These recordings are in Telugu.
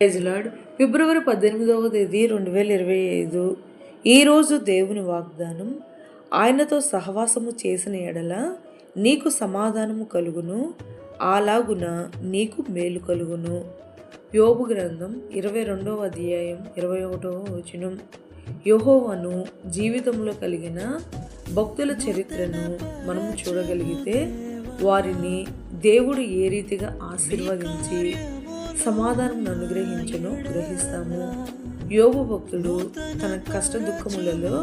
Praise lord. ఫిబ్రవరి 18వ తేదీ 2025. ఈరోజు దేవుని వాగ్దానం, ఆయనతో సహవాసము చేసిన ఎడల నీకు సమాధానము కలుగును, అలాగున నీకు మేలు కలుగును. యోబు గ్రంథం 22వ అధ్యాయం 21వ వచనం. యెహోవాను జీవితంలో కలిగిన భక్తుల చరిత్రను మనము చూడగలిగితే వారిని దేవుడు ఏ రీతిగా ఆశీర్వదించి సమాధానం అనుగ్రహించను గ్రహిస్తాము. యోబు భక్తుడు తన కష్ట దుఃఖములలో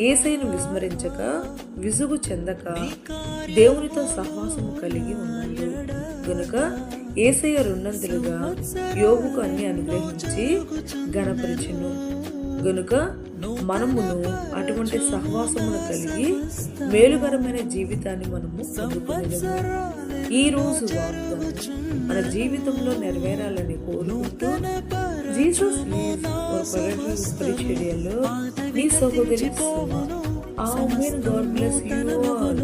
యేసయ్యను విస్మరించక, విసుగు చెందక దేవునితో సహవాసము కలిగి ఉన్నాడు గనుక యేసయ్య రెండంతలుగా యోబుకు అన్ని అనుగ్రహించి గణపరిచెను. గనుక మనమును అటువంటి సహవాసమును కలిగి మేలుకరమైన జీవితాన్ని మనము పొందుకునేదము. ఈ రోజు వాగ్దానం మన జీవితంలో నెరవేరాలని కోరుకుంటూ జీసస్ పరిచర్యలో నీ సహోదరి ఆమేన్. God bless you all.